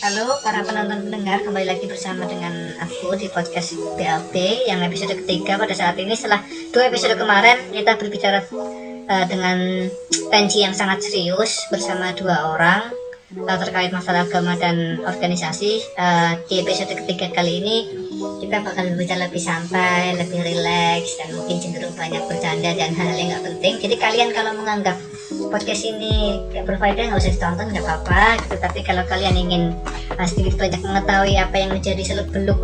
Halo para penonton pendengar, kembali lagi bersama dengan aku di podcast BLT yang episode ketiga pada saat ini. Setelah 2 episode kemarin kita berbicara dengan tensi yang sangat serius bersama 2 orang terkait masalah agama dan organisasi. Di episode ketiga kali ini kita bakal berbicara lebih santai, lebih rileks, dan mungkin cenderung banyak bercanda dan hal-hal yang gak penting. Jadi kalian kalau menganggap podcast ini gak berfaedah nggak usah ditonton, nggak apa-apa gitu. Tapi kalau kalian ingin sedikit banyak mengetahui apa yang menjadi seluk-beluk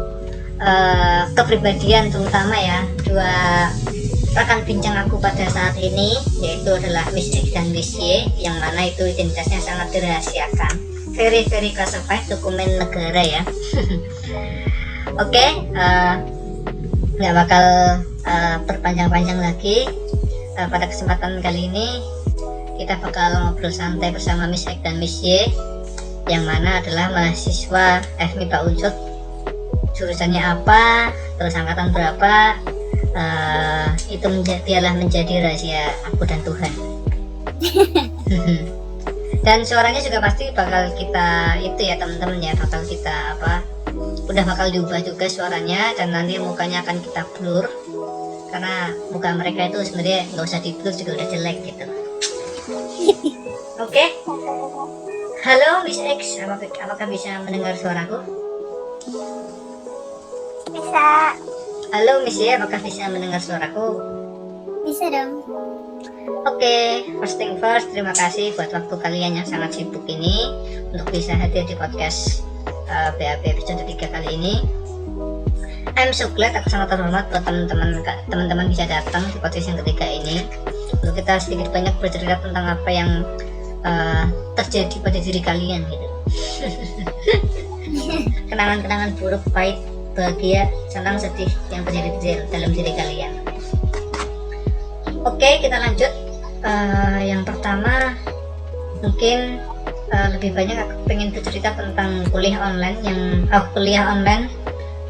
kepribadian, terutama ya 2 rekan bincang aku pada saat ini, yaitu adalah Miss X dan Miss Y, yang mana itu identitasnya sangat dirahasiakan, very classified, dokumen negara ya. Oke, nggak bakal berpanjang-panjang lagi. Pada kesempatan kali ini kita bakal ngobrol santai bersama Miss X dan Miss Y, yang mana adalah mahasiswa FMIPA Unsur. Jurusannya apa, terus angkatan berapa, itu biarlah menjadi rahasia aku dan Tuhan. Dan suaranya juga pasti bakal kita itu ya teman-teman ya, bakal kita udah bakal diubah juga suaranya, dan nanti mukanya akan kita blur karena muka mereka itu sebenarnya nggak usah di blur juga udah jelek gitu. Oke. Halo Miss X, apakah bisa mendengar suaraku? Bisa. Halo Miss Y, apakah bisa mendengar suaraku? Bisa dong. Oke, first thing first, terima kasih buat waktu kalian yang sangat sibuk ini untuk bisa hadir di podcast BAP episode 3 kali ini. I'm so glad, aku sangat terhormat buat teman-teman bisa datang di podcast yang ketiga ini untuk kita sedikit banyak bercerita tentang apa yang terjadi pada diri kalian gitu. Kenangan-kenangan buruk, pahit, bahagia, senang, sedih yang terjadi dalam diri kalian. Oke, kita lanjut. Yang pertama mungkin lebih banyak aku pengen bercerita tentang kuliah online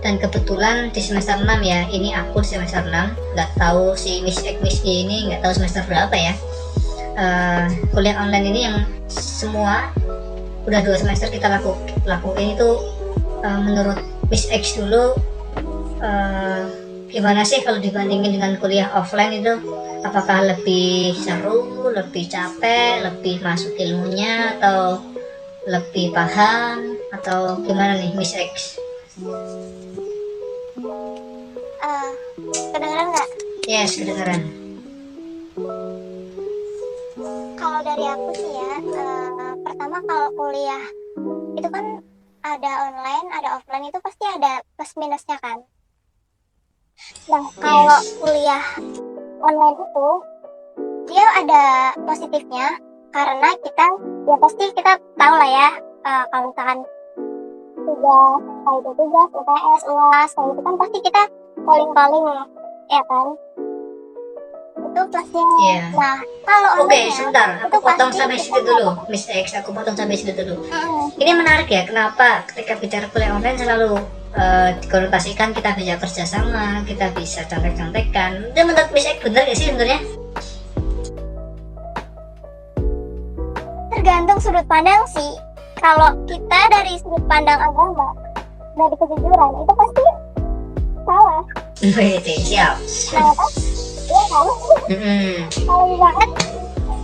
dan kebetulan di semester 6 ya, ini aku semester 6, nggak tahu si Miss X, Miss Y ini nggak tahu semester berapa ya. Kuliah online ini yang semua udah 2 semester kita lakuin itu, menurut Miss X dulu gimana sih kalau dibandingin dengan kuliah offline itu? Apakah lebih seru, lebih capek, lebih masuk ilmunya, atau lebih paham, atau gimana nih Miss X? Kedengeran nggak? Yes, kedengeran. Kalau dari aku sih ya, pertama kalau kuliah itu kan ada online, ada offline, itu pasti ada plus minusnya kan. Nah, kalau kuliah online itu dia ada positifnya karena kita ya pasti kita tahu lah ya, kalau misalkan tugas, UTS, UAS, kayak gitu kan pasti kita calling ya kan, itu plusnya. Yeah. Nah, kalau Oke, sebentar, aku potong sampai situ dulu, Miss X, aku potong sampai situ dulu. Ini menarik ya, kenapa ketika bicara kuliah online selalu dikonotasikan kita bisa kerja sama, kita bisa contek-contekan. Dan menurut Miss X bener gak sih sebenarnya? Tergantung sudut pandang sih. Kalau kita dari sudut pandang agama, dari kejujuran, itu pasti salah. Siap. Kenapa? Iya kan? Kalau misalkan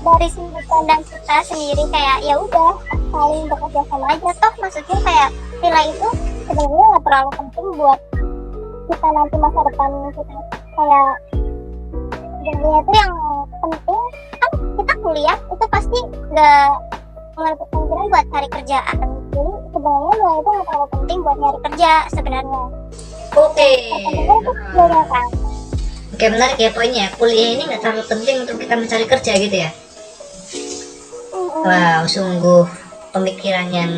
dari sudut pandang kita sendiri kayak ya udah saling bekerja sama aja, toh maksudnya kayak nilai itu sebenarnya nggak terlalu penting buat kita nanti masa depan kita. Kayak sebenarnya itu yang penting kan kita kuliah itu pasti nggak mengerti pikiran buat cari kerjaan. Jadi sebenarnya nilai itu nggak terlalu penting buat nyari kerja sebenarnya. Oke. Kan? Oke, menarik ya poinnya. Kuliah ini nggak terlalu penting untuk kita mencari kerja gitu ya. Wow, sungguh pemikiran yang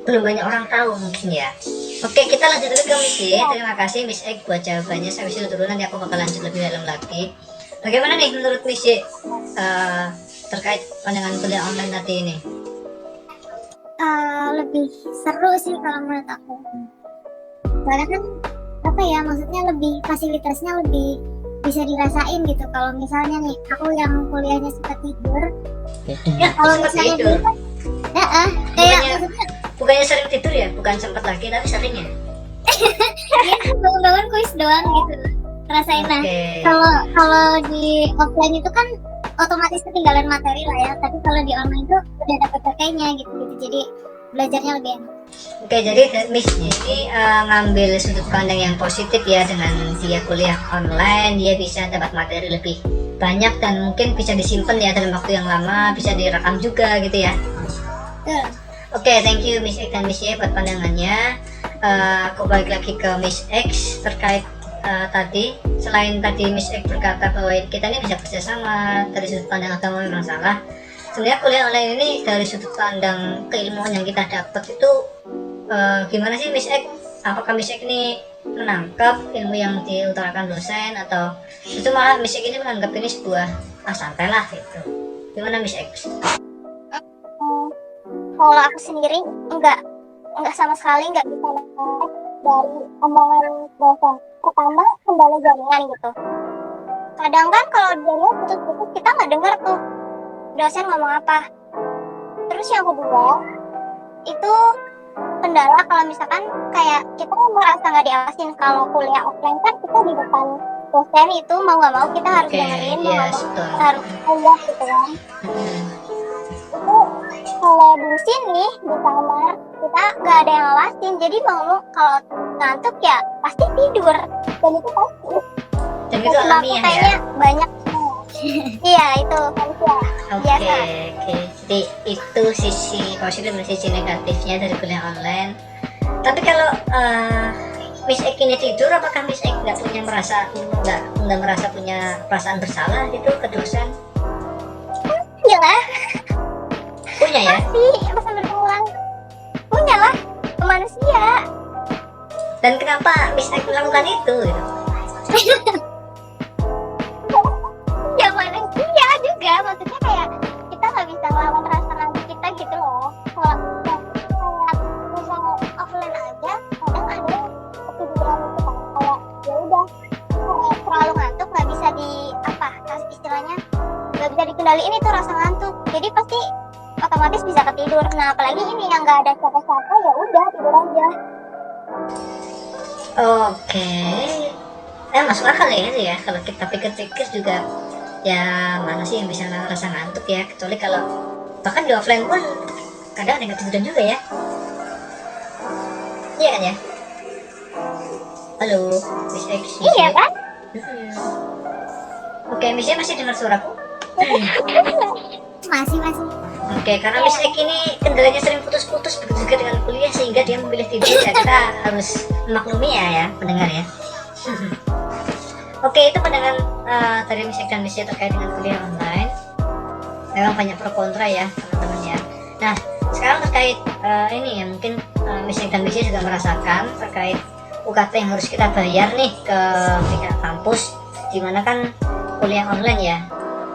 belum banyak orang tahu mungkin ya. Oke, kita lanjut dulu ke Miss Y. Terima kasih Miss X buat jawabannya. Sampai situ dulu, nanti aku bakal lanjut lebih dalam lagi. Bagaimana nih menurut Miss Y terkait pandangan kuliah online tadi ini? Lebih seru sih kalau menurut aku. Soalnya kan maksudnya lebih fasilitasnya lebih bisa dirasain gitu. Kalau misalnya nih aku yang kuliahnya suka tidur, Ya, kalau misalnya tidur kan kayak maksudnya bukannya sering tidur ya, bukan sempat lagi tapi sering ya. Iya, bangun-bangun kuis doang gitu rasain. Nah Oke. kalau di offline itu kan otomatis ketinggalan materi lah ya, tapi kalau di online tuh udah dapet pakainya gitu, jadi belajarnya lebih enak. Oke, jadi Miss ini ngambil sudut pandang yang positif ya, dengan dia kuliah online dia bisa dapat materi lebih banyak dan mungkin bisa disimpan ya dalam waktu yang lama, bisa direkam juga gitu ya. Betul. Oke, thank you Miss X dan Miss Y buat pandangannya. Aku balik lagi ke Miss X terkait tadi. Selain tadi Miss X berkata bahwa kita ini bisa bekerjasama, dari sudut pandang agama memang salah. Sebenarnya kuliah online ini dari sudut pandang keilmuan yang kita dapat itu gimana sih Miss X? Apakah Miss X ini menangkap ilmu yang diutarakan dosen, atau itu malah Miss X ini menganggap ini sebuah santai lah gitu? Gimana Miss X? Kalau aku sendiri enggak sama sekali nggak bisa menangkap dari omongan dosen. Pertama, kendala jaringan gitu. Kadang kan kalau jaringan putus-putus kita nggak dengar tuh dosen ngomong apa. Terus yang kedua, itu kendala kalau misalkan kayak kita merasa nggak diawasin. Kalau kuliah offline kan kita di depan dosen, itu mau nggak mau kita harus dengerin, mau nggak mau betul. kita harus kuliah gitu kan. Itu kalau di sini di kamar kita nggak ada yang ngawasin, jadi mau kalau ngantuk ya pasti tidur, dan itu pasti. Dan itu alamiah ya. Kayaknya banyak. Iya itu manusia biasa. Oke. Jadi itu sisi positif dan sisi negatifnya dari kuliah online. Tapi kalau Miss Ek ini tidur, apakah Miss Ek nggak merasa punya perasaan bersalah gitu ke dosen? Iya lah, Punya ya? pasti pesan berulang. Punya lah, ke manusia. Dan kenapa Miss Ek melakukan itu gitu? Ya manusia juga, maksudnya kayak kita nggak bisa ngelawan rasa ngantuk kita gitu loh. Kalau kayak misalnya offline aja, kadang ada yang ketiduran gitu kan, kayak ya udah terlalu ngantuk, nggak bisa istilahnya nggak bisa dikendaliin itu rasa ngantuk, jadi pasti otomatis bisa ketidur. Nah apalagi ini yang nggak ada siapa-siapa, ya udah tidur aja. Oke. Masuk akal ya itu ya. Kalau kita pikir-pikir juga, ya mana sih yang bisa ngerasa ngantuk ya, kecuali kalau bahkan di offline pun kadang ada yang ketiduran juga ya. Iya kan ya? Halo Miss X. Iya kan? Oke, Miss Y masih dengar suaraku? Masih. Oke, karena Miss X ini kendalanya sering putus-putus, begitu juga dengan kuliah, sehingga dia memilih tidur ya. Kita harus memaklumi ya pendengar ya. Oke, itu pandangan dari Miss X dan Miss Y terkait dengan kuliah online. Memang banyak pro kontra ya teman-teman ya. Nah, sekarang terkait ini ya, mungkin Miss X dan Miss Y juga merasakan terkait UKT yang harus kita bayar nih ke pihak kampus, dimana kan kuliah online ya,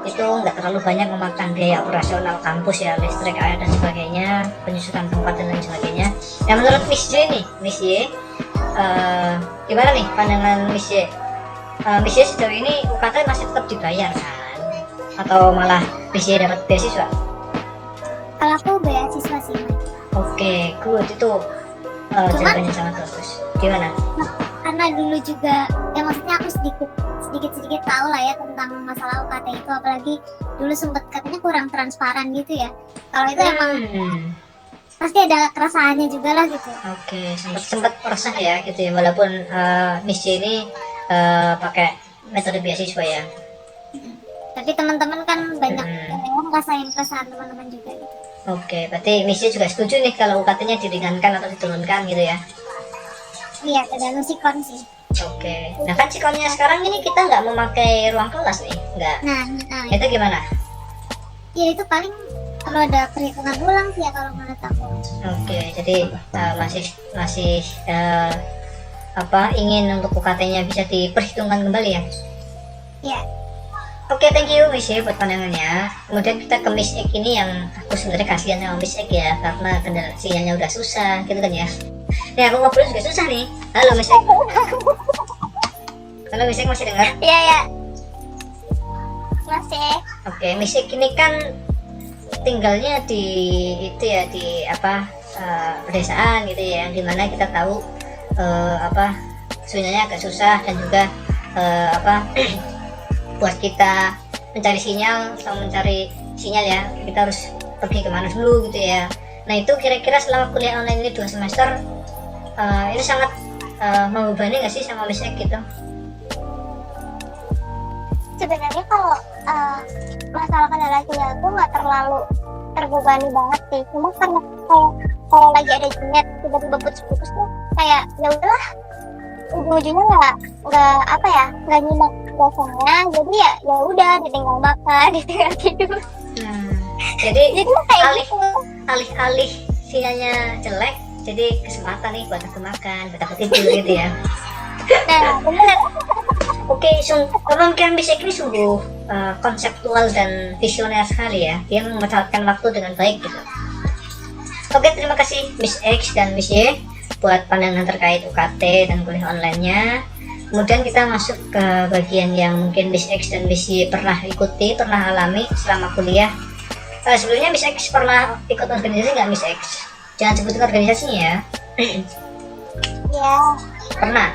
itu nggak terlalu banyak memakan biaya operasional kampus ya, listrik, air dan sebagainya, penyusutan tempat dan lain sebagainya. Nah, menurut Miss Y nih, Miss Y gimana nih pandangan Miss Y? Miss Y sejauh ini UKT masih tetap dibayar kan? Atau malah Miss Y dapat beasiswa? Kalau aku beasiswa sih. Oke, good, itu jawabannya sangat bagus. Gimana? Karena dulu juga ya, maksudnya aku sedikit tahu lah ya tentang masalah UKT itu, apalagi dulu sempet katanya kurang transparan gitu ya. Kalau itu emang pasti ada keresahannya juga lah gitu. Oke, sempat resah ya gitu ya, walaupun Miss Y ini pakai metode beasiswa ya. Tapi teman-teman kan banyak yang memang ngerasain keresahan teman-teman juga gitu. Oke, berarti Miss Y juga setuju nih kalau UKT-nya diringankan atau diturunkan gitu ya? Iya, tergantung sikon sih. Oke, nah kan sikonnya sekarang ini kita nggak memakai ruang kelas nih, nggak? Nah Itu gimana? ya itu paling kalau ada perhitungan ulang sih ya kalau menurut aku. Oke, jadi masih ingin untuk UKT-nya bisa diperhitungkan kembali ya? Iya. Oke, thank you Miss Y buat pandangannya. Kemudian kita ke Miss Ek ini, yang aku sebenarnya kasihan sama Miss Ek ya, karena kendala sinyalnya udah susah gitu kan ya. Nih aku ngobrol juga susah nih. Halo Miss Ek. Halo Miss Ek, masih dengar? Iya. Masih. Oke, Miss Ek ini kan tinggalnya di pedesaan gitu ya, dimana kita tahu sinyalnya agak susah dan juga buat kita mencari sinyal sama mencari sinyal ya, kita harus pergi kemana dulu gitu ya. Nah itu kira-kira selama kuliah online ini 2 semester ini sangat membebani nggak sih sama Miss Ek gitu? Sebenarnya kalau masalah kendala sinyal itu nggak terlalu terbebani banget sih, cuma karena kayak kalau lagi ada junet tiba-tiba putus-putus tuh kayak ya udahlah, ujung-ujungnya nggak nyimak dosennya, jadi ya udah ditinggal makan ditinggal tidur. Jadi kayak gitu. alih-alih sinyalnya jelek, jadi kesempatan nih buat aku makan, buat aku tidur gitu ya. Nah bener. Oke, pemikiran Miss Ek ini sungguh konseptual dan visioner sekali ya. Dia memanfaatkan waktu dengan baik gitu. Oke, terima kasih Miss X dan Miss Y buat pandangan terkait UKT dan kuliah online-nya. Kemudian kita masuk ke bagian yang mungkin Miss X dan Miss Y pernah ikuti, pernah alami selama kuliah. Sebelumnya Miss X pernah ikut organisasi nggak Miss X? Jangan sebutin organisasinya ya. Ya. Pernah.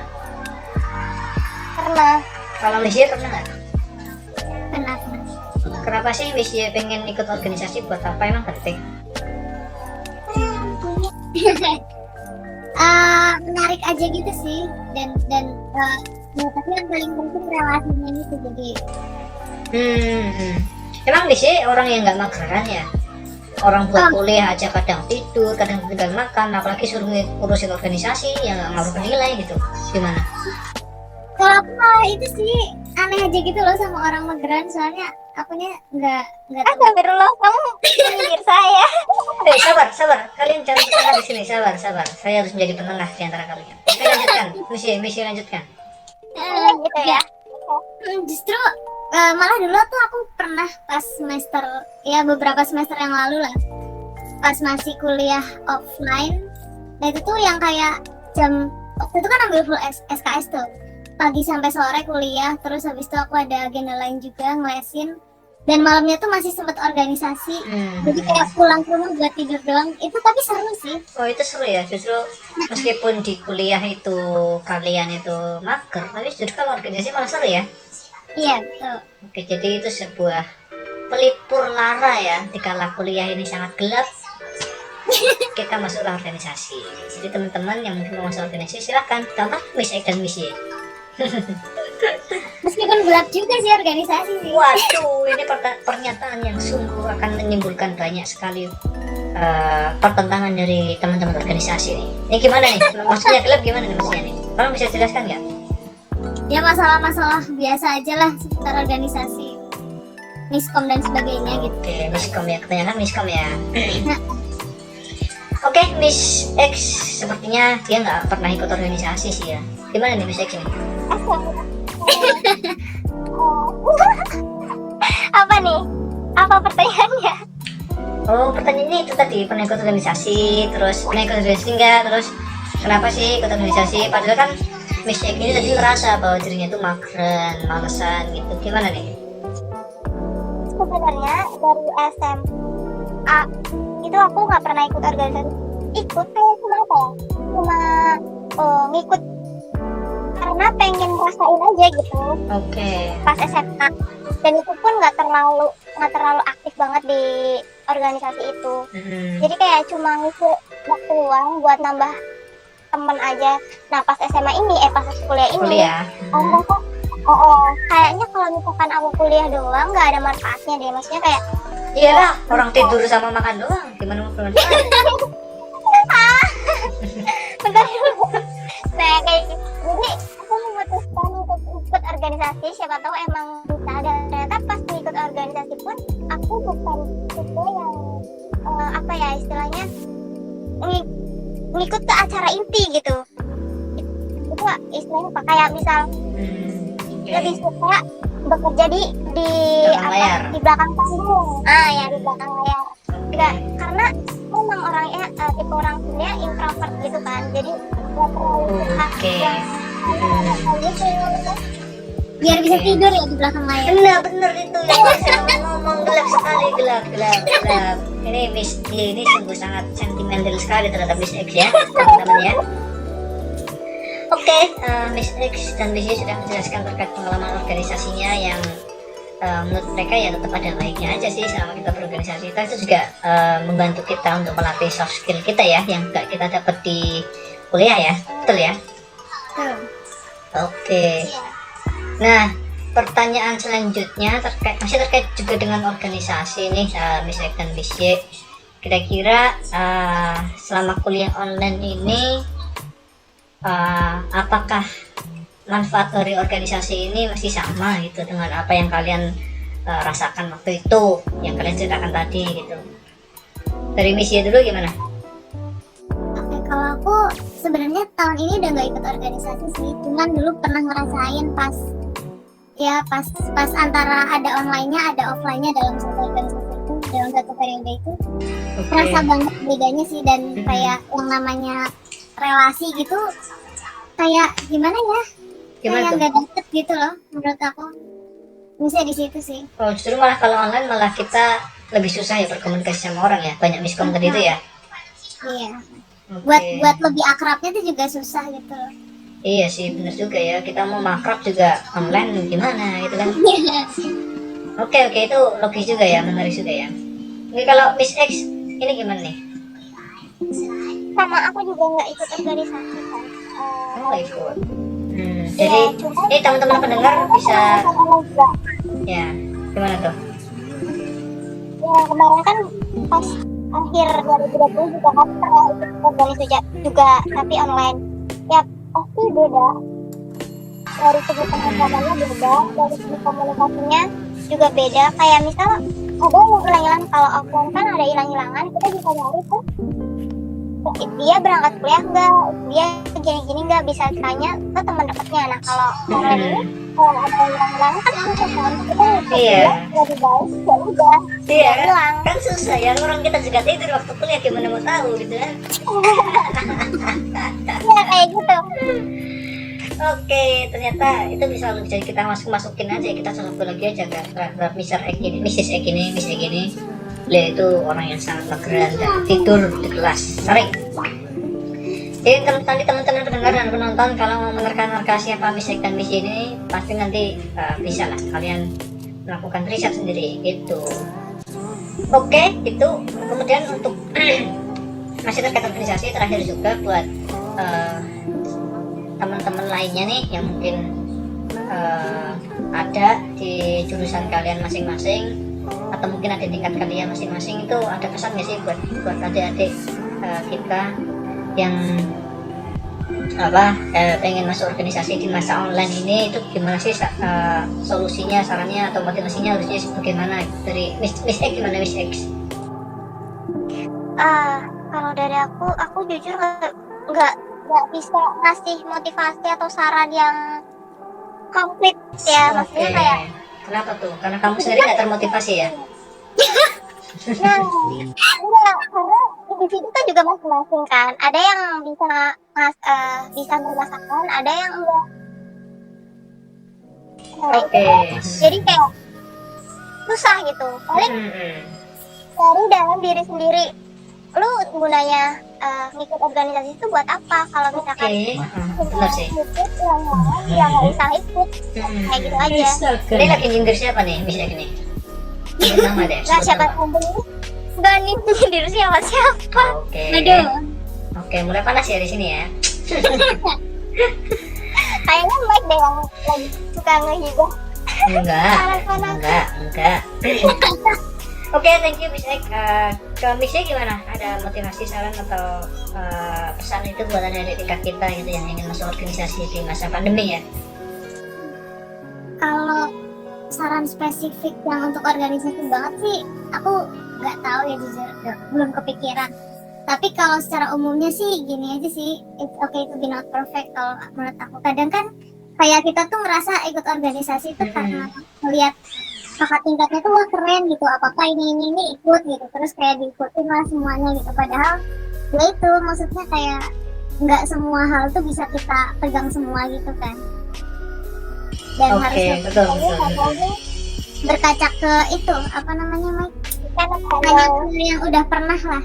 Kalau Miss Y pernah nggak? Pernah. Kenapa sih Miss Y pengen ikut organisasi, buat apa, emang penting? Menarik aja gitu sih, dan tapi yang paling penting relasinya itu jadi. Emang Miss Y orang yang nggak mageran ya? Orang buat kuliah aja kadang tidur, kadang tinggal makan, apalagi suruh ngurusin organisasi yang nggak ngaruh nilai gitu. Gimana? Kalau aku malah itu sih aneh aja gitu loh sama orang mageran, soalnya akunya nggak astagfirullah, kamu menyindir saya. Sabar, kalian jangan bertengkar di sini, sabar. Saya harus menjadi penengah di antara kalian. Oke, lanjutkan, Miss Y lanjutkan. Gitu ya. Justru malah dulu tuh aku pernah pas semester, ya beberapa semester yang lalu lah, pas masih kuliah offline. Nah itu tuh yang kayak waktu itu kan ambil full SKS tuh, pagi sampai sore kuliah, terus habis itu aku ada agenda lain juga ngelesin, dan malamnya tuh masih sempet organisasi. Jadi kayak pulang ke rumah buat tidur doang. Itu tapi seru sih. Oh itu seru ya, justru meskipun di kuliah itu kalian itu mager, tapi justru kalau organisasi malah seru ya. Iya betul. Oke, jadi itu sebuah pelipur lara ya, dikala kuliah ini sangat gelap, kita masuklah organisasi. Jadi teman-teman yang mungkin mau masuk organisasi silahkan, contoh Miss Ek dan Miss Y. Meskipun gelap juga sih organisasi sih. Waduh, ini pernyataan yang sungguh akan menimbulkan banyak sekali pertentangan dari teman-teman organisasi nih. Ini gimana nih? Maksudnya gelap gimana nih maksudnya nih? Kamu bisa jelaskan nggak? Ya masalah-masalah biasa aja lah seputar organisasi, miskom dan sebagainya gitu. Oke, miskom ya, kebanyakan miskom ya. Oke, Miss X sepertinya dia nggak pernah ikut organisasi sih ya. Gimana nih Miss X ini? Apa nih? Apa pertanyaannya? Oh, pertanyaannya itu tadi, pernah ikut organisasi, terus pernah ikut organisasi enggak, terus kenapa sih ikut organisasi? Padahal kan Miss X ini tadi ngerasa bahwa dirinya itu mageran, malesan gitu. Gimana nih? Sebenarnya dari SMA itu aku nggak pernah ikut organisasi. Ikut kayak cuma apa ya? Cuma ngikut karena pengen ngerasain aja gitu. Oke. Pas SMA, dan itu pun nggak terlalu aktif banget di organisasi itu. Jadi kayak cuma ngisi waktu luang buat nambah temen aja. Nah pas SMA ini, pas kuliah ini, kayaknya kalau misalkan aku kuliah doang nggak ada manfaatnya deh. Maksudnya kayak iyalah, orang tidur sama makan doang, gimana mau bermanfaat? bentar dulu. Nah kayak gitu. Jadi aku memutuskan untuk ikut organisasi, siapa tahu emang bisa. Dan ternyata pas ikut organisasi pun aku bukan tipe yang apa ya istilahnya ngikut ke acara inti gitu. Itu istilahnya apa, kayak misal lebih suka bekerja di belakang layar. Di belakang panggung. Ya di belakang layar. Enggak, karena memang orangnya tipe orang kuliah introvert gitu kan. Jadi nggak terlalu suka biar bisa tidur ya di belakang layar. Bener itu yang saya ngomong, gelap sekali, gelap. Ini sungguh sangat sentimental sekali terhadap Miss X ya, teman-teman ya. Oke, Miss X dan Miss Y sudah menjelaskan terkait pengalaman organisasinya yang menurut mereka ya tetap ada baiknya aja sih selama kita berorganisasi. Itu juga membantu kita untuk melatih soft skill kita ya, yang gak kita dapat di kuliah ya, betul ya? Oke. Nah, pertanyaan selanjutnya masih terkait juga dengan organisasi nih, Miss X dan Miss Y. Kira-kira selama kuliah online ini apakah manfaat dari organisasi ini masih sama gitu dengan apa yang kalian rasakan waktu itu, yang kalian ceritakan tadi gitu? Dari Miss Y dulu gimana? Oke, kalau aku sebenarnya tahun ini udah nggak ikut organisasi sih, cuman dulu pernah ngerasain pas antara ada online-nya ada offline-nya dalam satu organisasi itu, dalam satu periode itu. Terasa banget bedanya sih, dan kayak yang namanya relasi gitu kayak gimana ya, kayak nggak dapet gitu loh menurut aku. Bisa di situ sih. Oh, justru malah kalau online malah kita lebih susah ya berkomunikasi sama orang ya, banyak miskom tadi itu ya. Iya. Buat lebih akrabnya tuh juga susah gitu loh. Iya sih, benar juga ya, kita mau makrab juga online gimana gitu kan. Oke, itu logis juga ya, menarik juga ya. Oke, kalau Miss X ini gimana nih? Sama aku juga nggak ikut organisasi kan. Nggak ikut. Jadi ini teman-teman pendengar bisa ya, gimana tuh? Ya kemarin kan pas akhir 2020 juga kan pernah ikut organisasi juga, tapi online. Ya pasti beda, dari segi pengalamannya beda, dari segi komunikasinya juga beda. Kayak misal ada yang hilang-hilangan, kalau offline kan ada hilang-hilangan, kita bisa nyari tuh dia berangkat kuliah nggak, dia gini-gini nggak, bisa tanya ke teman dekatnya. Nah kalau online ini kalau ada hilang-hilangan kan susah kan, kita lebih baik ya udah hilang kan susah ya, orang kita juga tidur waktu kuliah gimana mau tahu gitu kan. ya kayak gitu. Oke, ternyata itu bisa kita masukin aja, kita satu lagi aja terhadap Mrs. X ini. Beliau itu orang yang sangat mageran dan tidur di kelas sering. Jadi teman-teman pendengar dan penonton, kalau mau menerka-nerka siapa Miss X dan Miss Y ini, pasti nanti bisa lah kalian melakukan riset sendiri gitu. Oke, itu kemudian untuk masih terkait organisasi, terakhir juga buat teman-teman lainnya nih yang mungkin ada di jurusan kalian masing-masing, atau mungkin ada tingkat kalian masing-masing, itu ada pesan nggak sih buat adik-adik kita yang pengen masuk organisasi di masa online ini? Itu gimana sih solusinya, sarannya atau motivasinya harusnya bagaimana? Dari Miss X gimana, Miss X? Kalau dari aku jujur nggak bisa ngasih motivasi atau saran yang komplit ya. Maksudnya kayak kenapa tuh? Karena kamu sendiri nggak termotivasi ya? nah, enggak, karena individu kan juga masing-masing kan. Ada yang bisa merasakan, ada yang enggak. Jadi kayak susah gitu. Paling dari dalam diri sendiri, lu gunanya ngikut organisasi itu buat apa? Kalau misalkan benar sih, ya nggak usah ikut, kayak gitu aja. Ini lagi nyindir siapa nih, Miss X ini? Nama deh. Nggak, siapa ini? Nggak nyindir siapa. Oke, mulai panas ya di sini ya. Kayaknya Mike deh yang lagi suka ngehibah. Enggak. Oke, thank you Miss X. Ke Miss Y gimana? Ada motivasi, saran atau pesan itu buat adik-adik tingkat kita gitu yang ingin masuk organisasi di masa pandemi ya? Kalau saran spesifik yang untuk organisasi banget sih, aku nggak tahu ya, jujur belum kepikiran. Tapi kalau secara umumnya sih gini aja sih, it's okay to be not perfect. Kalau menurut aku, kadang kan kayak kita tuh ngerasa ikut organisasi itu karena melihat kakak tingkatnya tuh wah keren gitu, apa-apa ini ikut gitu, terus kayak diikutin lah semuanya gitu. Padahal ya itu maksudnya kayak nggak semua hal tuh bisa kita pegang semua gitu kan. Dan harus betul. berkaca ke itu apa namanya, Mike, kan banyak yang udah pernah lah.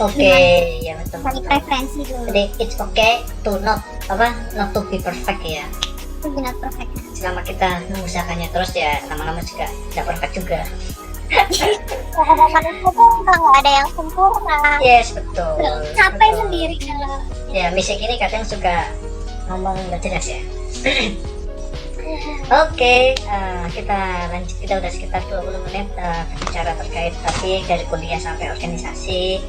Oke, ya betul. Cari preferensi dulu. Jadi it's okay to not to be perfect ya. Itu benar perfect. Selama kita mengusahakannya terus ya lama-lama juga tidak perfect juga. Harapan itu tuh nggak ada yang sempurna. Yes, betul. Capek Betul. sendiri kalau. Ya, Miss ini kadang suka ngomong nggak jelas ya. Oke, kita lanjut. Kita udah sekitar 20 menit berbicara terkait tadi dari kuliah sampai organisasi.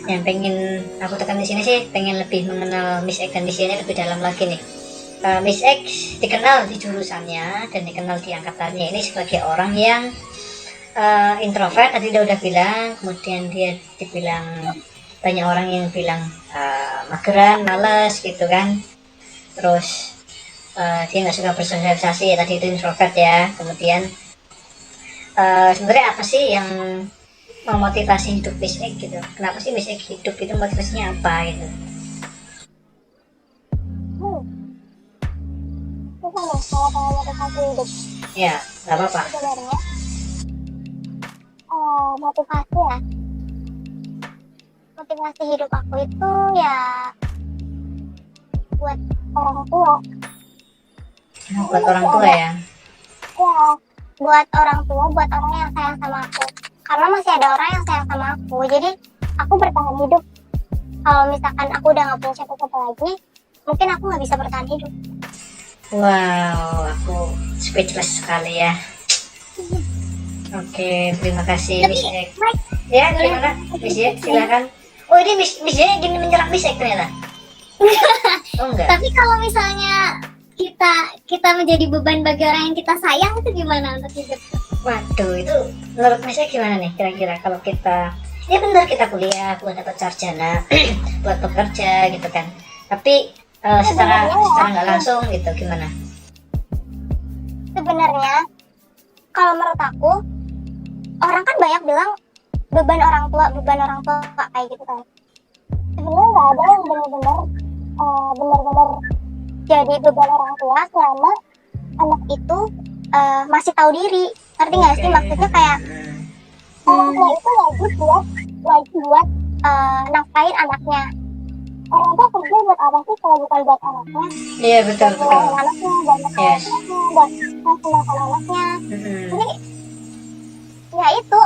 Yang pengen aku tekan di sini sih, pengen lebih mengenal Miss X dan Miss Y ini lebih dalam lagi nih. Miss X dikenal di jurusannya dan dikenal di angkatannya ini sebagai orang yang introvert, tadi dia udah bilang. Kemudian dia dibilang banyak orang yang bilang mageran, males gitu kan. Terus dia nggak suka bersosialisasi, tadi itu introvert ya. Kemudian sebenarnya apa sih yang memotivasi hidup Miss X gitu? Kenapa sih Miss X hidup itu motivasinya apa gitu? Susah loh kalau motivasi hidup. Ya, nggak apa-apa. Sebenarnya motivasi ya. Motivasi hidup aku itu ya buat orang tua. Buat orang tua ya. Ya, buat orang tua, buat orang yang sayang sama aku. Karena masih ada orang yang sayang sama aku, jadi aku bertahan hidup. Kalau misalkan aku udah nggak punya siapa-siapa lagi, mungkin aku nggak bisa bertahan hidup. Wow, aku speechless sekali ya. Oke, terima kasih Miss X. Ya, gimana Miss Y? Silakan. Oh, ini Miss Y gini menyerang Miss X ternyata. Oh enggak. Tapi kalau misalnya kita menjadi beban bagi orang yang kita sayang, itu gimana untuk hidup? Waduh, itu menurut Miss Y gimana nih kira-kira kalau kita, ya benar kita kuliah buat dapat sarjana, buat bekerja gitu kan. Tapi secara nggak langsung gitu gimana? Sebenarnya kalau menurut aku, orang kan banyak bilang beban orang tua kayak gitu kan. Sebenarnya nggak ada yang benar-benar jadi beban orang tua selama anak itu masih tahu diri. Ngerti nggak sih maksudnya? Kayak orang tua itu wajib buat nafkahin anaknya. Orang tua kerja buat apa sih kalau bukan buat anaknya? Iya, betul Buat betul. anaknya, buat makan anaknya, buat makan anaknya. Jadi ya itu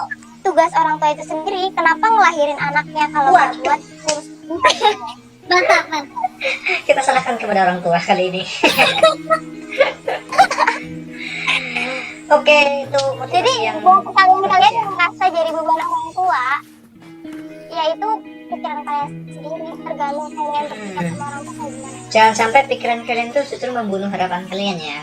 tugas orang tua itu sendiri. Kenapa ngelahirin anaknya kalau nggak buat ngurus? Mantap. Kita salahkan kepada orang tua kali ini. Oke, itu Jadi yang buat kalian yang merasa jadi beban orang tua, ya itu pikiran kalian sendiri, tergantung kalian bersikap sama orang tua kayak gimana. jangan sampai pikiran kalian tuh justru membunuh harapan kalian ya.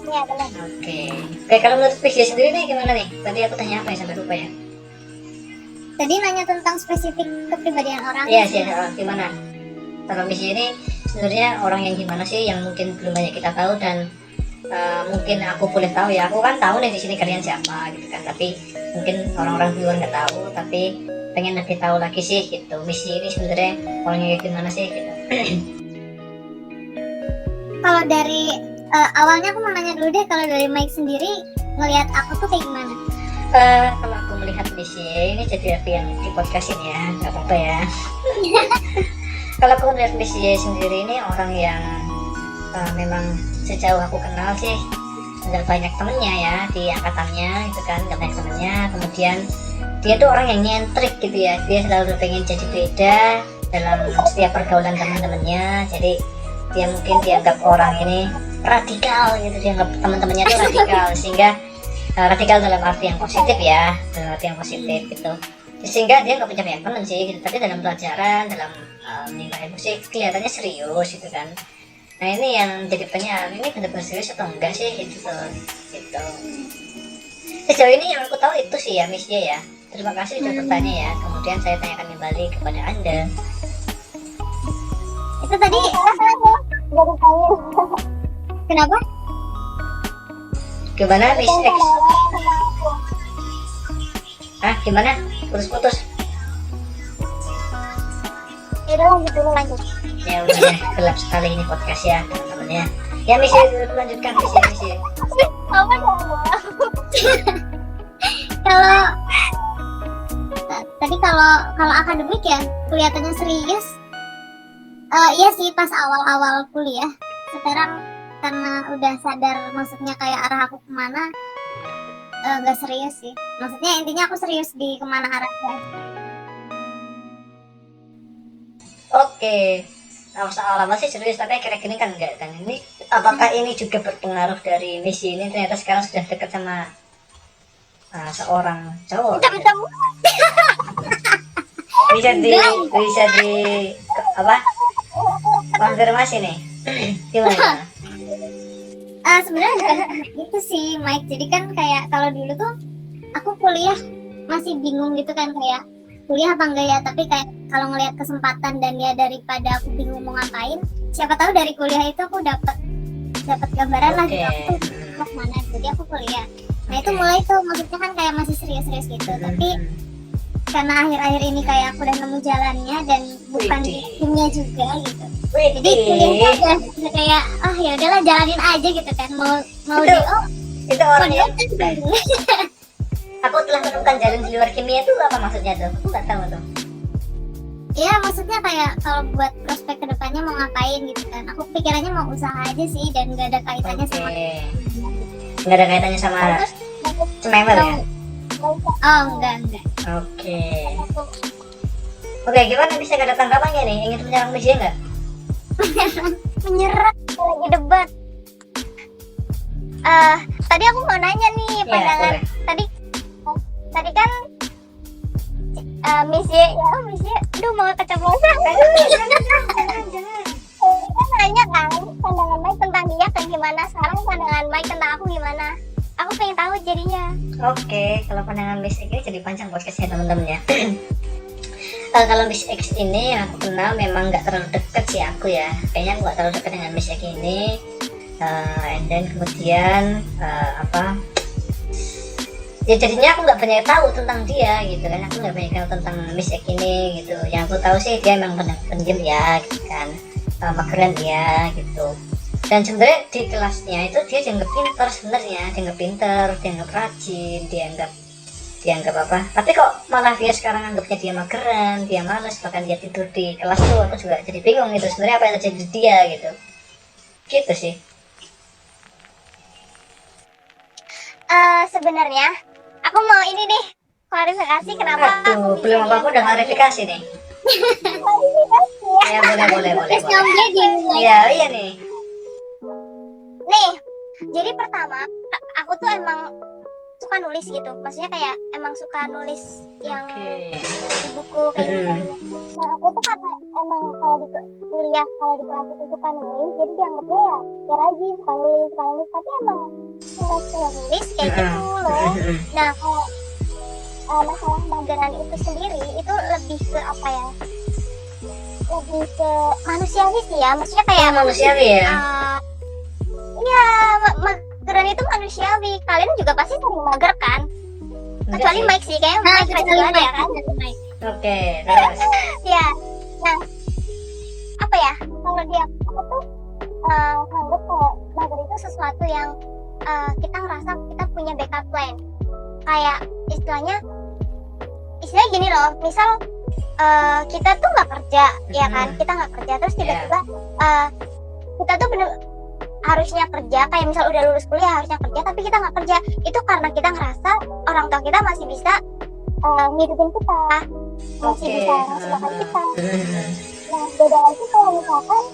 Iya benar. Oke, kalau menurut Miss Y sendiri nih gimana nih? Tadi aku tanya apa ya sampai lupa ya? Tadi nanya tentang spesifik kepribadian orang. Iya sih, gimana? Kalau Miss Y ini sebenarnya orang yang gimana sih yang mungkin belum banyak kita tahu dan mungkin aku boleh tahu ya. Aku kan tahu nih di sini kalian siapa gitu kan. Tapi mungkin orang-orang di luar nggak tahu. Tapi pengen lebih tahu lagi sih gitu. Miss Y ini sebenarnya orangnya kayak gimana sih gitu. Kalau dari awalnya aku mau nanya dulu deh, kalau dari Mike sendiri ngelihat aku tuh kayak gimana? Kalau aku melihat Miss Y ini jadi aku yang di podcast ini ya, nggak apa-apa ya. Kalau aku melihat Miss Y sendiri ini orang yang memang sejauh aku kenal sih nggak banyak temennya ya di angkatannya itu kan, nggak banyak temennya. Kemudian dia tuh orang yang nyentrik gitu ya, dia selalu pengen jadi beda dalam setiap pergaulan teman-temannya. Jadi dia mungkin dianggap orang ini radikal gitu, dianggap teman-temannya tuh radikal, sehingga radikal dalam arti yang positif ya, dalam arti yang positif gitu. Sehingga dia nggak punya banyak teman sih gitu, tapi dalam pelajaran, dalam nilai musik kelihatannya serius gitu kan. Nah ini yang jadi pertanyaan, ini benar-benar serius atau enggak sih gitu. Sejauh ini yang aku tahu itu sih ya Miss Y ya. Terima kasih sudah bertanya ya. Kemudian saya tanyakan kembali kepada Anda. Itu tadi baru tanya. Kenapa? Gimana Miss X? Gimana? Putus-putus? Yaudah lanjut. Ya udah ya, gelap sekali ini podcast ya teman-teman ya. Ya Miss Y, lanjutkan Miss Y. Apa dong? Kalau tadi kalau akademik ya kelihatannya serius. Iya sih pas awal-awal kuliah. Sekarang karena udah sadar maksudnya kayak arah aku kemana, nggak serius sih. Maksudnya intinya aku serius di kemana arahnya. Oke. Nah, awal sih serius, tapi akhir-akhir ini kan enggak kan. Ini apakah ini juga berpengaruh dari misi ini ternyata sekarang sudah dekat sama seorang cowok? Macam-macam. Bisa di apa? Konfirmasi nih. Gimana? Sebenarnya bukan gitu sih Mike. Jadi kan kayak kalau dulu tuh aku kuliah masih bingung gitu kan, kayak kuliah apa enggak ya, tapi kayak kalau ngelihat kesempatan dan ya daripada aku bingung mau ngapain, siapa tahu dari kuliah itu aku dapat gambaran lah gitu aku mau kemana, jadi aku kuliah. Nah itu mulai tuh maksudnya kan kayak masih serius-serius gitu, tapi karena akhir-akhir ini kayak aku udah nemu jalannya dan bukan di timnya juga gitu. Jadi kuliahnya udah kayak ya udahlah jalanin aja gitu kan, mau itu, di itu orang yang aku telah menemukan jalan di luar kimia itu apa maksudnya tuh? Aku nggak tahu tuh. ya maksudnya kayak kalau buat prospek kedepannya mau ngapain gitu kan, aku pikirannya mau usaha aja sih dan nggak ada kaitannya sama nggak ada kaitannya sama Cemewel ya? Enggak Oke, gimana bisa gak ada tanggapannya nih? Ingin menyerang Messi nggak? menyerang lagi debat. Tadi aku mau nanya nih pandangan tadi kan Misi aduh mau keceplosan. Kan nanya kan pandangan Mike tentang dia kayak gimana, sekarang pandangan Mike tentang aku gimana, aku pengen tahu jadinya. Oke, kalau pandangan Miss X ini jadi panjang podcastnya teman-teman ya. Kalau Miss X ini yang aku kenal memang nggak terlalu dekat sih aku ya, kayaknya aku nggak terlalu dekat dengan Miss X ini. And then kemudian ya jadinya aku nggak banyak tahu tentang dia gitu kan, aku nggak banyak tahu tentang Miss X ini gitu. Yang aku tahu sih dia memang pendiam ya gitu kan, mageran ya gitu. Dan sebenarnya di kelasnya itu dia dianggap pintar sebenarnya, dianggap rajin, dianggap apa. Tapi kok malah dia sekarang anggapnya dia mageran, dia malas, bahkan dia tidur di kelas tuh. Aku juga jadi bingung gitu sebenarnya apa yang terjadi di dia gitu. Gitu sih. Sebenarnya aku mau ini nih klarifikasi kenapa. Aduh, belum apa-apa udah klarifikasi nih. Ya boleh. Iya nih. Nih, jadi pertama aku tuh emang suka nulis gitu, maksudnya kayak emang suka nulis yang di buku kayak gitu. Nah aku tuh karena emang kalau di kuliah kalau di kelas itu suka nulis, jadi dianggapnya ya rajin suka nulis, tapi emang suka nulis kayak gitu loh. Nah kalau masalah mageran itu sendiri itu lebih ke apa ya, lebih ke manusiawi sih ya, maksudnya kayak manusiawi ya. Iya, mageran itu manusiawi. Kalian juga pasti sering mager kan? Kecuali Mike sih, kayaknya Mike juga ada ya kan? Oke, terus. Ya, nah apa ya? Kalau aku tuh anggap kalau mager itu sesuatu yang kita ngerasa kita punya backup plan. Kayak istilahnya gini loh. Misal kita tuh nggak kerja, ya kan? Kita nggak kerja, terus tiba-tiba kita tuh harusnya kerja, kayak misal udah lulus kuliah harusnya kerja tapi kita nggak kerja, itu karena kita ngerasa orang tua kita masih bisa ngidupin kita, masih bisa ngasih makan kita. Nah beda lagi kalau misalkan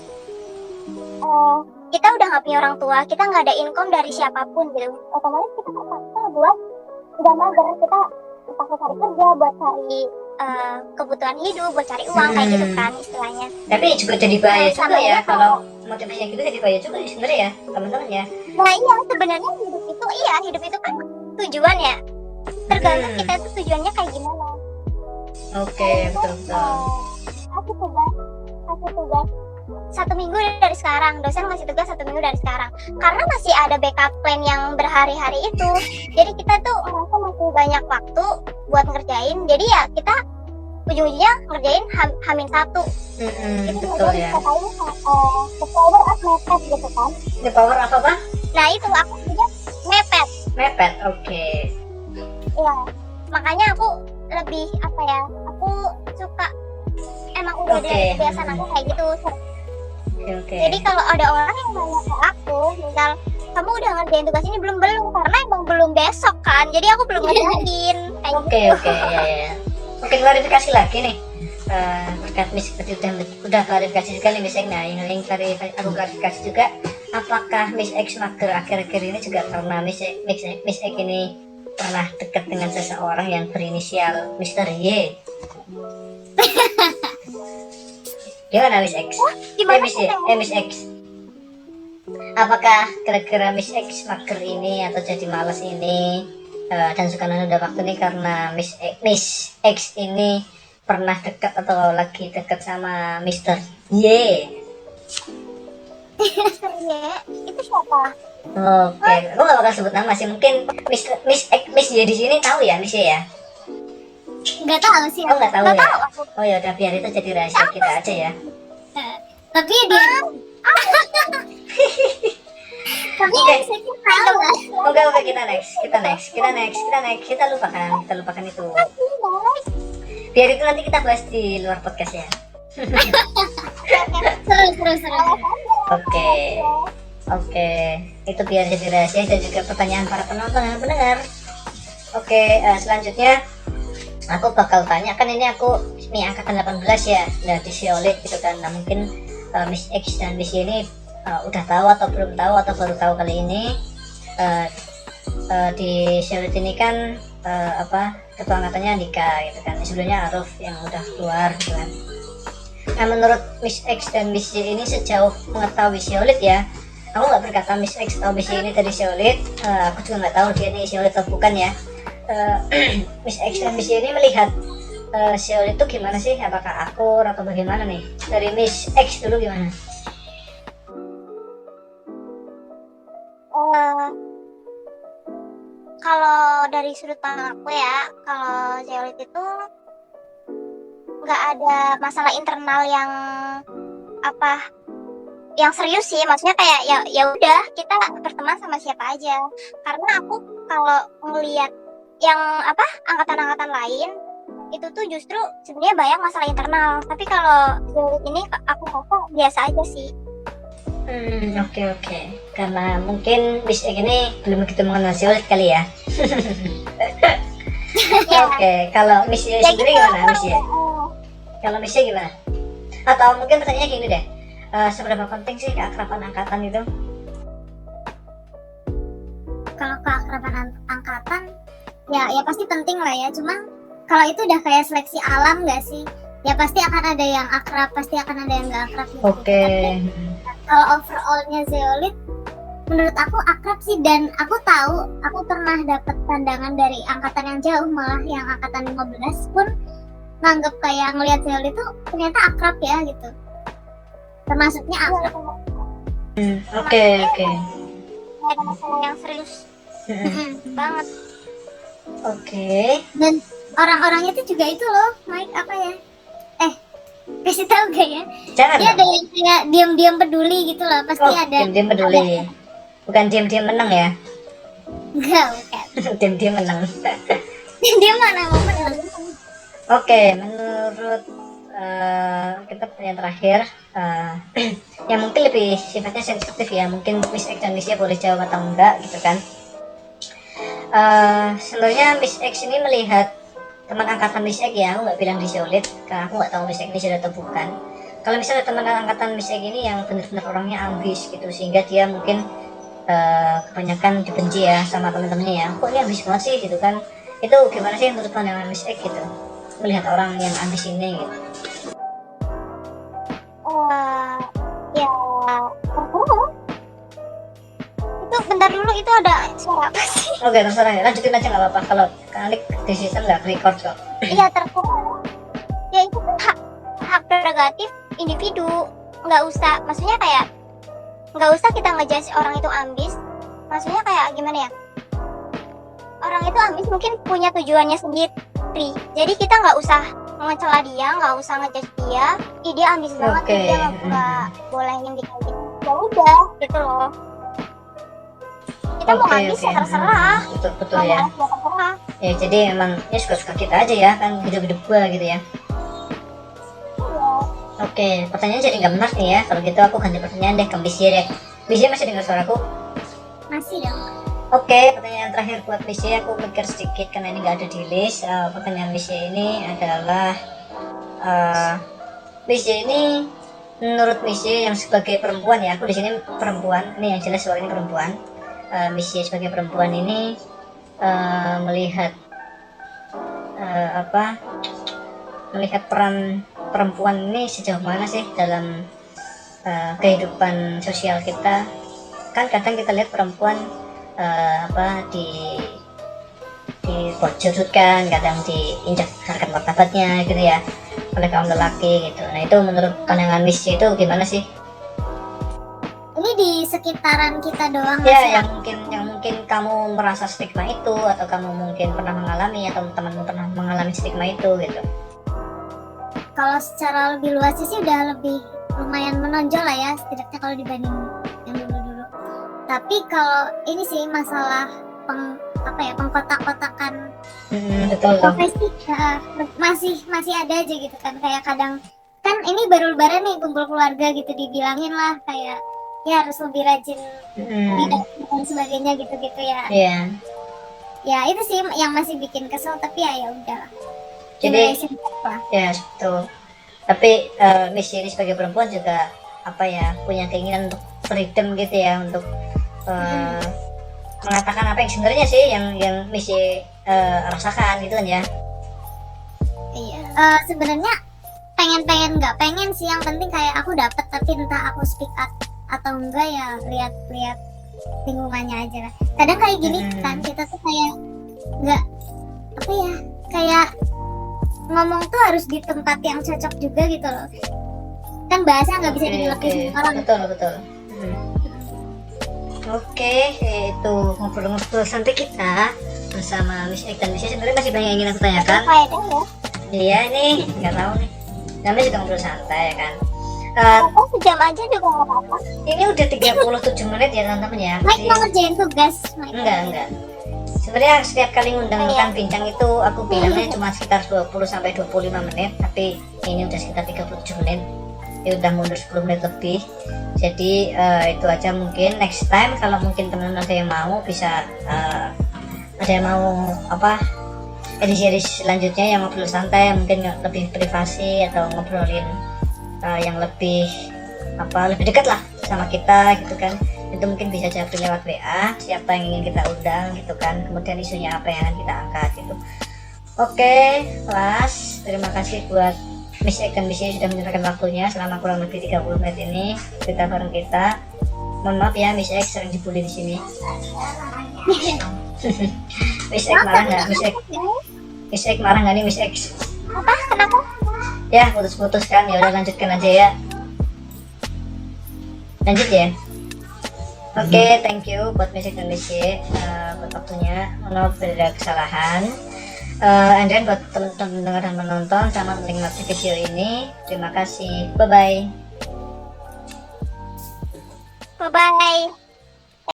kita udah nggak punya orang tua, kita nggak ada income dari siapapun gitu, otomatis kita terpaksa buat udah mager, kita terpaksa cari kerja buat cari kebutuhan hidup, buat cari uang kayak gitu kan istilahnya. Tapi juga jadi bahaya juga ya kalau motivasinya gitu, jadi bahaya juga sebenarnya ya teman-teman ya. Nah iya sebenarnya hidup itu kan tujuan ya, tergantung kita tuh tujuannya kayak gimana. Oke, betul. Aku tugas 1 minggu dari sekarang, dosen ngasih tugas 1 minggu dari sekarang, karena masih ada backup plan yang berhari-hari itu, jadi kita tuh merasa masih banyak waktu buat ngerjain, jadi ya kita ujung-ujungnya ngerjain H-1. Betul ya. The power of mepet gitu kan. The power of apa? Nah itu aku juga mepet. Mepet, oke. Iya, makanya aku lebih apa ya, aku suka, emang udah Oke. dari kebiasaan aku kayak gitu. Oke. Jadi kalau ada orang yang nanya ke aku, misal kamu udah ngerjain tugas ini belum, karena emang belum besok kan, jadi aku belum ngerjain kayak Oke, gitu. oke, ya. Oke, klarifikasi lagi nih. Berkat Miss tadi udah klarifikasi juga nih Miss Ek. Nah, yang aku klarifikasi juga, apakah Miss X mager akhir-akhir ini juga karena Miss Ek ini pernah dekat dengan seseorang yang berinisial Mr. Y? Gimana Miss X? Gimana Miss Y, Miss X. Apakah kira-kira Miss X mager ini atau jadi malas ini dan suka nunda waktu ini karena Miss X ini pernah dekat atau lagi dekat sama Mr. Y? Mister Y itu siapa? Oke, aku gak bakal sebut nama sih. Mungkin Miss Y di sini tahu ya Miss Y ya? Nggak tahu sih. Oh nggak tahu Nggak ya? tahu aku. Oh ya udah, biar itu jadi rahasia kita aja ya. Tapi dia tapi Oke. saya tahu lah. Oke, kita lupakan itu. Biar itu nanti kita bahas di luar podcast ya. Seru. Oke, itu biar jadi rahasia dan juga pertanyaan para penonton dan pendengar. Oke, selanjutnya aku bakal tanya, kan ini aku angkatan 18 ya, nah di Siolit gitu kan. Nah mungkin Miss X dan Miss Y ini udah tahu atau belum tahu atau baru tahu kali ini. Di Siolit ini kan ketua angkatannya Andika gitu kan, sebelumnya Aruf yang udah keluar gitu kan. Nah menurut Miss X dan Miss Y ini sejauh mengetahui Siolit ya, aku nggak berkata Miss X atau Miss Y ini dari Siolit, aku juga nggak tahu dia ini Siolit atau bukan ya. Miss X dan Miss Y ini melihat Siolit itu gimana sih, apakah akur atau bagaimana nih? Dari Miss X dulu gimana? Kalau dari sudut pandang aku ya, kalau Zeolit itu nggak ada masalah internal yang serius sih, maksudnya kayak ya udah kita berteman sama siapa aja. Karena aku kalau ngelihat yang angkatan-angkatan lain itu tuh justru sebenarnya banyak masalah internal, tapi kalau Zeolit ini aku rasa biasa aja sih. Oke. Karena mungkin Miss X ini belum begitu mengenal Siolit kali ya. Oke, kalau Miss Y sendiri gimana Miss Y? Kalau Miss Y gimana? Atau mungkin pertanyaannya gini deh, seberapa penting sih keakraban angkatan itu? Kalau keakraban angkatan ya pasti penting lah ya, cuma kalau itu udah kayak seleksi alam nggak sih, ya pasti akan ada yang akrab, pasti akan ada yang nggak akrab gitu. Oke. Kalau overallnya Zeolit menurut aku akrab sih, dan aku tahu aku pernah dapat pandangan dari angkatan yang jauh, malah yang angkatan 15 pun nganggep kayak ngelihat Zeolit itu ternyata akrab ya gitu, termasuknya akrab. Oke. Nggak ada masalah yang serius banget. Oke. Dan orang-orangnya itu juga itu loh, Mike, apa ya? Kasih tahu gak ya? Jangan Dia ada dong. yang kayak diam-diam peduli gitu loh, pasti ada. Diam-diam peduli. Bukan diam-diam menang ya. Enggak, bukan. Diam-diam menang. Dia mana mau menang? Oke, menurut kita yang terakhir, yang mungkin lebih sifatnya sensitif ya, mungkin Miss X dan Miss Y boleh jawab atau enggak gitu kan. Sebenarnya Miss X ini melihat teman angkatan Miss X ya, aku nggak bilang di Siolit karena aku nggak tahu Miss X ini sudah atau bukan. Kalau misalnya teman angkatan Miss X ini yang benar-benar orangnya ambis gitu, sehingga dia mungkin kebanyakan dibenci ya sama teman-temannya ya, kok dia ambis banget sih gitu kan. Itu gimana sih menurut pandangan Miss X gitu, melihat orang yang ambis ini gitu? Ya terserah. Itu bentar dulu, itu ada suara apa sih? Oke, terserah ya, lanjutin aja nggak apa-apa, kalau kali di sistem nggak record kok. Iya terserah. Ya itu kan hak prerogatif individu, nggak usah, maksudnya kayak nggak usah kita ngejudge orang itu ambis. Maksudnya kayak gimana ya, orang itu ambis mungkin punya tujuannya sendiri, jadi kita nggak usah ngecela dia, nggak usah ngejudge dia. Dia ambis banget, Oke. dia nggak bolehin dikasih, ya udah gitu loh. Kita mau nggak bisa terserah. Betul betul Mau ya. malas ya terserah. Ya jadi emang ya suka-suka kita aja ya kan, hidup-hidup gua gitu ya. Iya. Oke, pertanyaan jadi nggak benar nih ya. Kalau gitu aku ganti pertanyaan deh ke Bisye deh. Bisye masih dengar suaraku? Masih dong. Oke, pertanyaan terakhir buat Bisye, aku mikir sedikit karena ini nggak ada di list. Pertanyaan Bisye ini adalah Bisye ini menurut Bisye yang sebagai perempuan ya, aku di sini perempuan, ini yang jelas suara ini perempuan. Bisye sebagai perempuan ini melihat melihat peran perempuan ini sejauh mana sih dalam kehidupan sosial kita. Kan kadang kita lihat perempuan dipojokkan, kadang diinjak harkat martabatnya gitu ya oleh kaum lelaki gitu. Nah itu menurut pandangan Bisye itu gimana sih? Ini di sekitaran kita doang nggak Ya sih? yang mungkin kamu merasa stigma itu, atau kamu mungkin pernah mengalami, atau temanmu pernah mengalami stigma itu gitu. Kalau secara lebih luas sih udah lebih lumayan menonjol lah ya, setidaknya kalau dibanding yang dulu-dulu. Tapi kalau ini sih masalah pengkotak-kotakan Betul dong. profesi masih ada aja gitu kan. Kayak kadang kan ini baru lebaran nih, kumpul keluarga gitu, dibilangin lah kayak ya harus lebih rajin bidang dan sebagainya gitu-gitu ya. Iya. Ya itu sih yang masih bikin kesel, tapi ya udah. Jadi Generation gap lah. ya betul. Tapi Miss ini sebagai perempuan juga punya keinginan untuk freedom gitu ya, untuk mengatakan apa yang sebenarnya sih yang Miss rasakan gitu kan ya. Iya. Sebenarnya pengen nggak pengen sih, yang penting kayak aku dapat, tapi entah aku speak up atau enggak ya lihat lingkungannya aja lah. Kadang kayak gini kan, kita tuh kayak nggak kayak ngomong tuh harus di tempat yang cocok juga gitu loh. Kan bahasa nggak bisa dilepasin orang. Betul. Oke, itu ngobrol-ngobrol santai kita bersama Miss Ek dan Miss. Sebenarnya masih banyak yang ingin aku tanyakan. Faedah ya. Iya nih, nggak tahu nih. Namanya juga ngobrol santai ya kan. Aku sejam aja juga nggak apa-apa. Ini udah 37 menit ya teman-teman ya. Mike mau ngerjain tugas. Mike. Enggak. Sebenarnya setiap kali ngundang bincang itu aku bilangnya cuma sekitar 20-25 menit, tapi ini udah sekitar 37 menit. Ya udah mundur 10 menit lebih. Jadi itu aja, mungkin next time kalau mungkin teman-teman ada yang mau bisa ada yang mau edisi selanjutnya yang ngobrol santai, mungkin lebih privasi atau ngobrolin yang lebih dekat lah sama kita gitu kan. Itu mungkin bisa japri lewat WA siapa yang ingin kita undang gitu kan, kemudian isunya apa yang akan kita angkat gitu. Oke, Mas, terima kasih buat Miss Ek dan Miss Y sudah menyempatkan waktunya selama kurang lebih 30 menit ini cerita bareng kita. Mohon maaf ya Miss Ek sering dibully di sini. Miss Ek marah nggak? Miss Ek marah nggak nih Miss Ek? Apa? Kenapa? Ya putus-putus kan, ya udah lanjutkan aja ya. Lanjut ya. Oke, thank you buat Miss Ek dan Miss Y buat waktunya. Mohon maaf bila ada kesalahan. And then buat teman-teman mendengar dan menonton sama menikmati video ini, terima kasih. Bye bye. Bye bye.